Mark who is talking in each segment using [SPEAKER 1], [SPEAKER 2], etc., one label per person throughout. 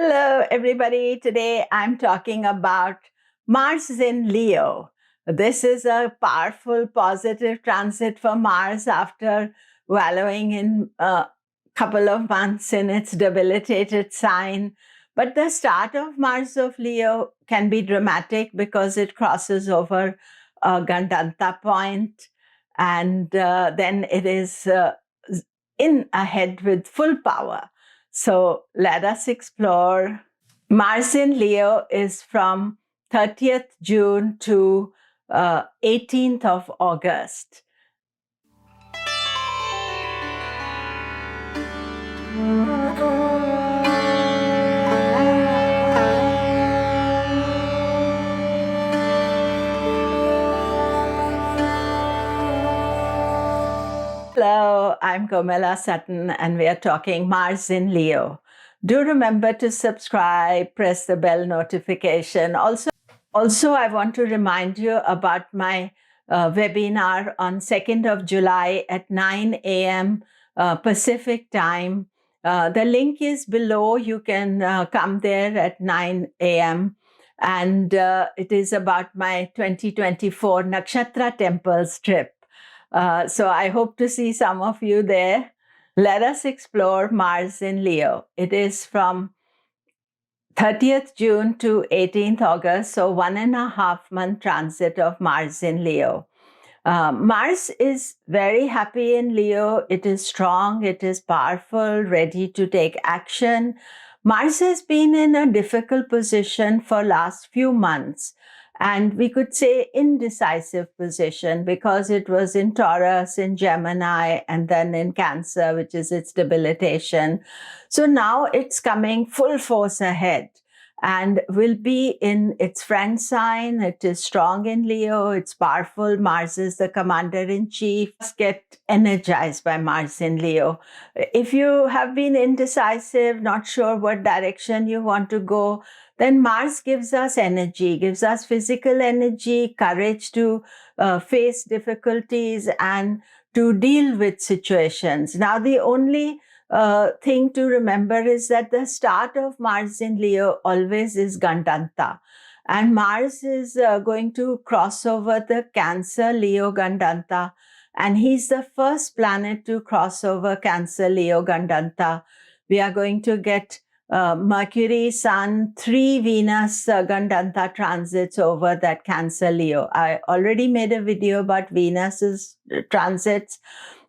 [SPEAKER 1] Hello, everybody. Today I'm talking about Mars in Leo. This is a powerful positive transit for Mars after wallowing in a couple of months in its debilitated sign. But the start of Mars of Leo can be dramatic because it crosses over a Gandanta point, and then it is in ahead with full power. So let us explore. Mars in Leo is from 30th June to 18th of August. Hello, I'm Komilla Sutton, and we are talking Mars in Leo. Do remember to subscribe, press the bell notification. Also, I want to remind you about my webinar on 2nd of July at 9 a.m. Pacific time. The link is below. You can come there at 9 a.m. And it is about my 2024 Nakshatra temples trip. So I hope to see some of you there. Let us explore Mars in Leo. It is from 30th June to 18th August, so 1.5 month transit of Mars in Leo. Mars is very happy in Leo. It is strong, it is powerful, ready to take action. Mars has been in a difficult position for last few months, and we could say indecisive position because it was in Taurus, in Gemini, and then in Cancer, which is its debilitation. So now it's coming full force ahead and will be in its friend sign. It is strong in Leo. It's powerful. Mars is the commander-in-chief. Get energized by Mars in Leo. If you have been indecisive, not sure what direction you want to go, then Mars gives us energy, gives us physical energy, courage to face difficulties and to deal with situations. Now, the only thing to remember is that the start of Mars in Leo always is Gandanta. And Mars is going to cross over the Cancer Leo Gandanta. And he's the first planet to cross over Cancer Leo Gandanta. We are going to get Mercury, Sun, 3 Venus Gandanta transits over that Cancer Leo. I already made a video about Venus's transits,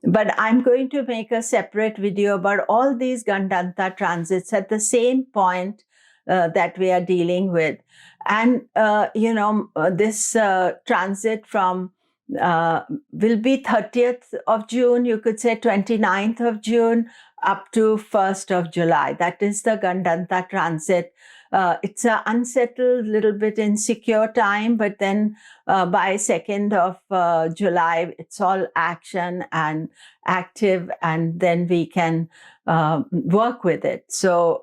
[SPEAKER 1] but I'm going to make a separate video about all these Gandanta transits at the same point that we are dealing with. And, this transit from will be 30th of June, you could say 29th of June, up to 1st of July. That is the Gandanta transit. It's an unsettled, little bit insecure time, but then by 2nd of July, it's all action and active, and then we can work with it. So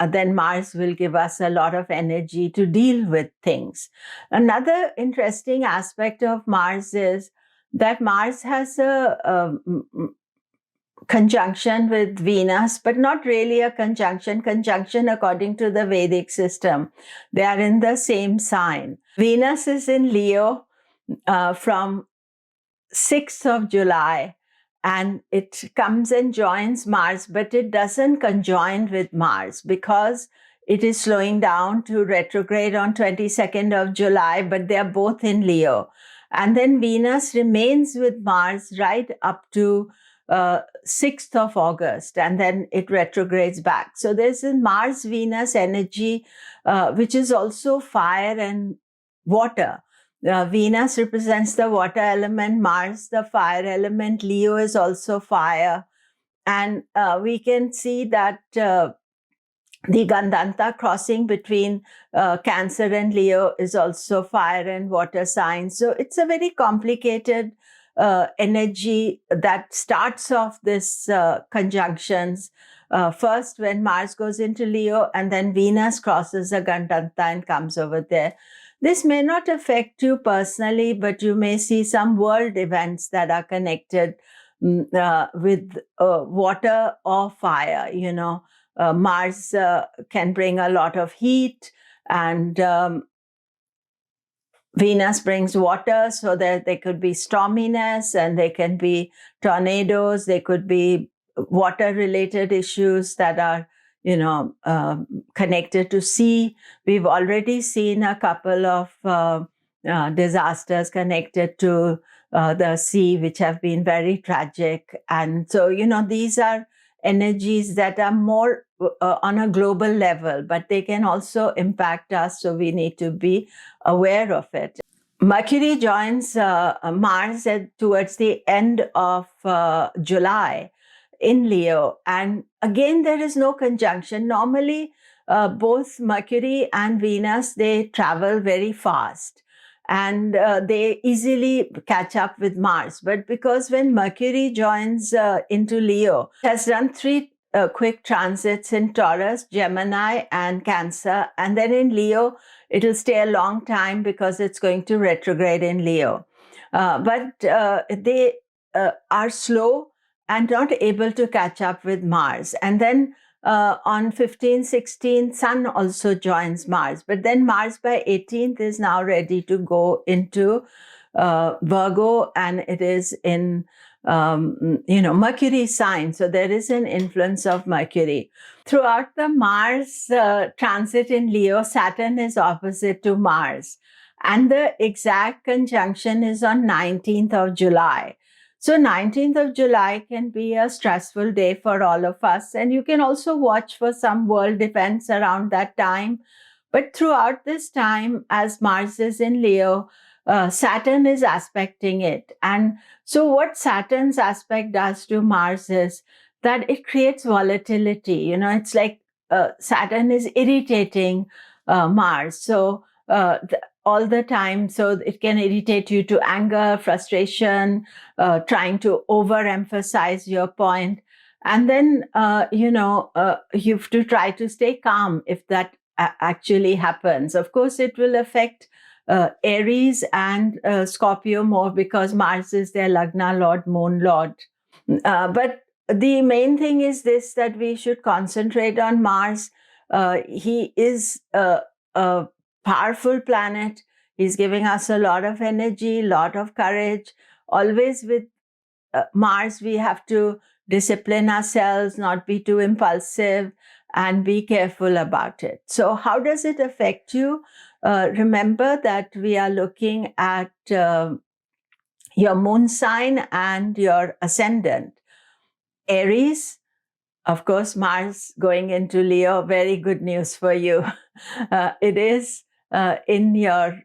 [SPEAKER 1] then Mars will give us a lot of energy to deal with things. Another interesting aspect of Mars is that Mars has a conjunction with Venus, but not really a conjunction. Conjunction according to the Vedic system. They are in the same sign. Venus is in Leo from 6th of July, and it comes and joins Mars, but it doesn't conjoin with Mars because it is slowing down to retrograde on 22nd of July, but they are both in Leo. And then Venus remains with Mars right up to 6th of August, and then it retrogrades back. So there's a Mars-Venus energy, which is also fire and water. Venus represents the water element, Mars the fire element, Leo is also fire. And we can see that the Gandanta crossing between Cancer and Leo is also fire and water signs. So it's a very complicated energy that starts off this conjunctions. First, when Mars goes into Leo, and then Venus crosses the Gandanta and comes over there. This may not affect you personally, but you may see some world events that are connected with water or fire, Mars can bring a lot of heat, and Venus brings water, so that there could be storminess, and there can be tornadoes. There could be water-related issues that are, connected to sea. We've already seen a couple of disasters connected to the sea, which have been very tragic. And so, these are energies that are more on a global level, but they can also impact us. So we need to be aware of it. Mercury joins Mars towards the end of July in Leo. And again, there is no conjunction. Normally, both Mercury and Venus, they travel very fast, and they easily catch up with Mars. But because when Mercury joins into Leo, it has done 3 quick transits in Taurus, Gemini, and Cancer. And then in Leo, it'll stay a long time because it's going to retrograde in Leo. But they are slow and not able to catch up with Mars. And then on 15, 16, Sun also joins Mars. But then Mars by 18th is now ready to go into Virgo, and it is in Mercury sign. So there is an influence of Mercury. Throughout the Mars transit in Leo, Saturn is opposite to Mars. And the exact conjunction is on 19th of July. So 19th of July can be a stressful day for all of us. And you can also watch for some world events around that time. But throughout this time, as Mars is in Leo, Saturn is aspecting it. And so what Saturn's aspect does to Mars is that it creates volatility. It's like Saturn is irritating Mars. So all the time. So it can irritate you to anger, frustration, trying to overemphasize your point. And then, you have to try to stay calm if that actually happens. Of course, it will affect Aries and Scorpio more because Mars is their Lagna Lord, Moon Lord. But the main thing is this, that we should concentrate on Mars. He is a powerful planet. He's giving us a lot of energy, a lot of courage. Always with Mars, we have to discipline ourselves, not be too impulsive, and be careful about it. So how does it affect you? Remember that we are looking at your moon sign and your ascendant. Aries, of course, Mars going into Leo, very good news for you. It is in your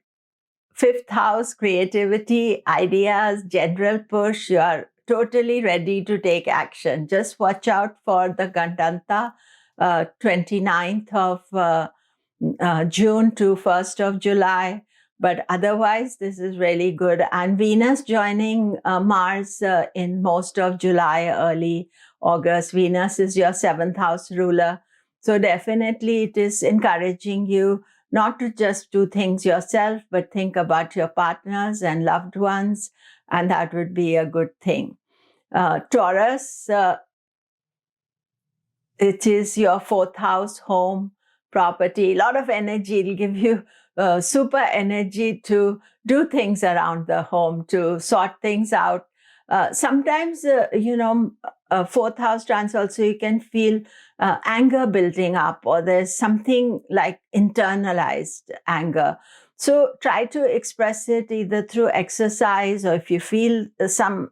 [SPEAKER 1] 5th house, creativity, ideas, general push. You are totally ready to take action. Just watch out for the Gandanta, 29th of June to 1st of July. But otherwise, this is really good. And Venus joining Mars in most of July, early August. Venus is your 7th house ruler. So definitely it is encouraging you not to just do things yourself, but think about your partners and loved ones. And that would be a good thing. Taurus, it is your 4th house, home, property, a lot of energy. It'll give you super energy to do things around the home, to sort things out. Sometimes, 4th house trans also, you can feel anger building up, or there's something like internalized anger. So try to express it either through exercise, or if you feel some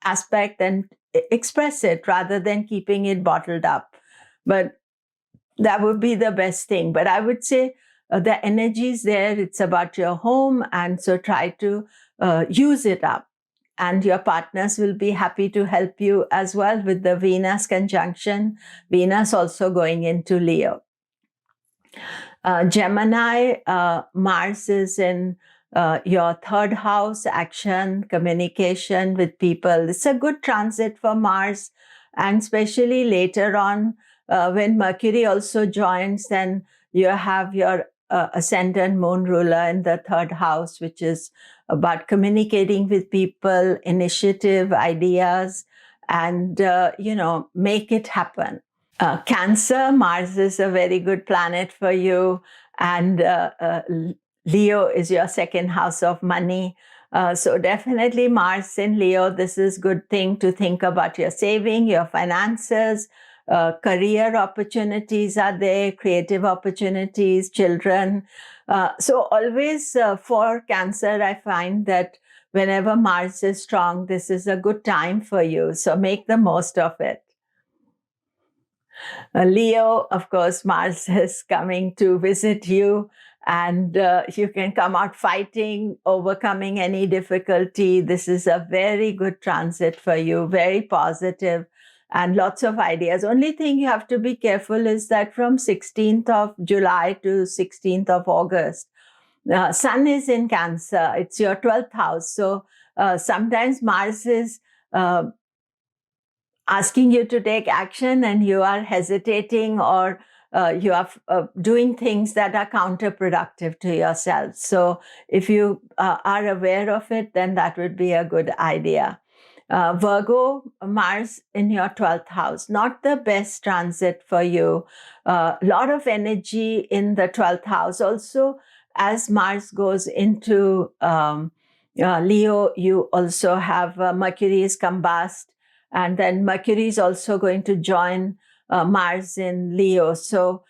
[SPEAKER 1] aspect, then express it rather than keeping it bottled up. But that would be the best thing. But I would say the energy is there. It's about your home. And so try to use it up. And your partners will be happy to help you as well with the Venus conjunction. Venus also going into Leo. Gemini, Mars is in your 3rd house, action, communication with people. It's a good transit for Mars. And especially later on, when Mercury also joins, then you have your ascendant moon ruler in the 3rd house, which is about communicating with people, initiative, ideas, and, make it happen. Cancer, Mars is a very good planet for you, and Leo is your second house of money. So definitely Mars in Leo, this is good thing to think about your saving, your finances, career opportunities are there, creative opportunities, children. So always for Cancer, I find that whenever Mars is strong, this is a good time for you. So make the most of it. Leo, of course, Mars is coming to visit you, and you can come out fighting, overcoming any difficulty. This is a very good transit for you, very positive, and lots of ideas. Only thing you have to be careful is that from 16th of July to 16th of August, Sun is in Cancer. It's your 12th house. So sometimes Mars is asking you to take action and you are hesitating, or you are doing things that are counterproductive to yourself. So if you are aware of it, then that would be a good idea. Virgo, Mars in your 12th house, not the best transit for you. A lot of energy in the 12th house. Also, as Mars goes into Leo, you also have Mercury is combust, and then Mercury is also going to join Mars in Leo. So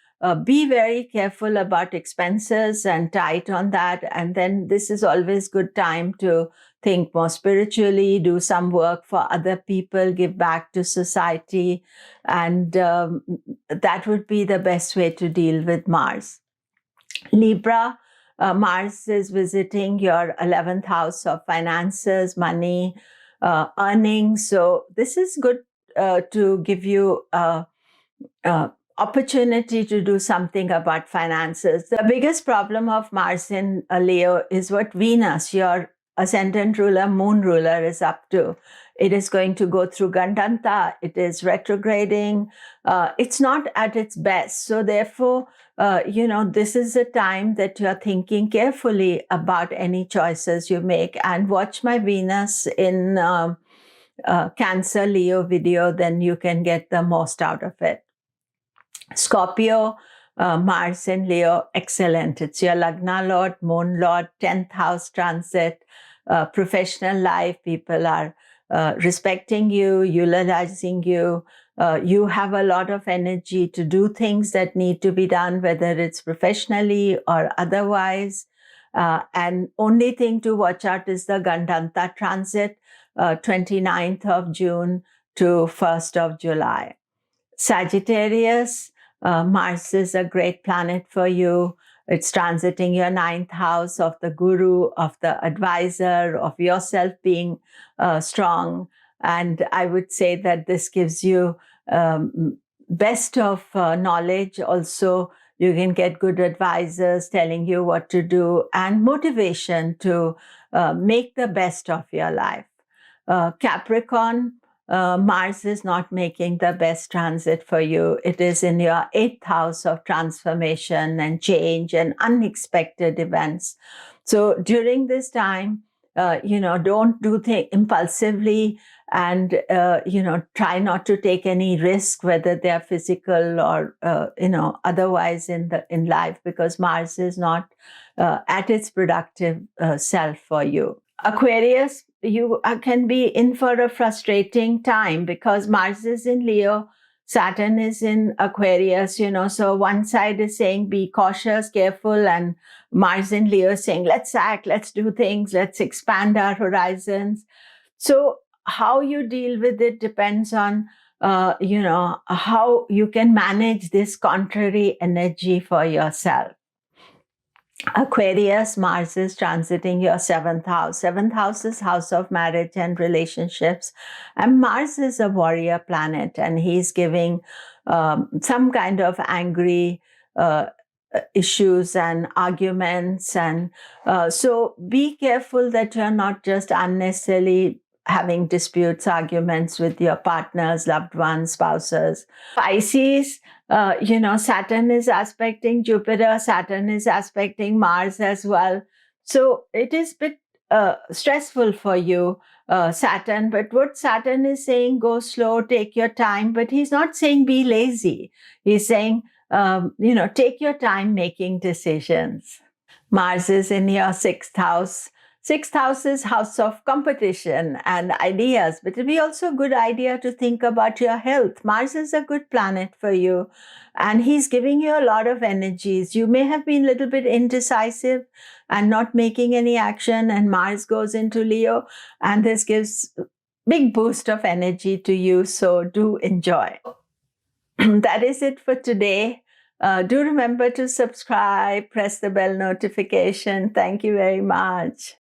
[SPEAKER 1] be very careful about expenses and tight on that. And then this is always good time to think more spiritually, do some work for other people, give back to society. And that would be the best way to deal with Mars. Libra, Mars is visiting your 11th house of finances, money, earnings. So this is good to give you opportunity to do something about finances. The biggest problem of Mars in Leo is what Venus, your ascendant ruler, moon ruler, is up to. It is going to go through Gandanta. It is retrograding. It's not at its best. So therefore, this is a time that you're thinking carefully about any choices you make. And watch my Venus in Cancer Leo video, then you can get the most out of it. Scorpio, Mars in Leo, excellent. It's your Lagna Lord, Moon Lord, 10th house transit, professional life. People are respecting you, utilizing you. You have a lot of energy to do things that need to be done, whether it's professionally or otherwise. And only thing to watch out is the Gandanta transit, 29th of June to 1st of July. Sagittarius, Mars is a great planet for you. It's transiting your 9th house of the guru, of the advisor, of yourself being strong. And I would say that this gives you best of knowledge. Also, you can get good advisors telling you what to do and motivation to make the best of your life. Capricorn, Mars is not making the best transit for you. It is in your 8th house of transformation and change and unexpected events. So during this time, don't do things impulsively, and try not to take any risk, whether they are physical or otherwise in life, because Mars is not at its productive self for you. Aquarius, you can be in for a frustrating time because Mars is in Leo, Saturn is in Aquarius, so one side is saying be cautious, careful, and Mars in Leo is saying let's act, let's do things, let's expand our horizons. So how you deal with it depends on, how you can manage this contrary energy for yourself. Aquarius, Mars is transiting your 7th house. 7th house is house of marriage and relationships. And Mars is a warrior planet, and he's giving some kind of angry issues and arguments. And so be careful that you're not just unnecessarily having disputes, arguments with your partners, loved ones, spouses. Pisces, Saturn is aspecting Jupiter, Saturn is aspecting Mars as well. So it is a bit stressful for you. Saturn. But what Saturn is saying, go slow, take your time. But he's not saying be lazy. He's saying, take your time making decisions. Mars is in your sixth house. Sixth house is house of competition and ideas, but it'll be also a good idea to think about your health. Mars is a good planet for you, and he's giving you a lot of energies. You may have been a little bit indecisive and not making any action, and Mars goes into Leo, and this gives big boost of energy to you, so do enjoy. That is it for today. Do remember to subscribe, press the bell notification. Thank you very much.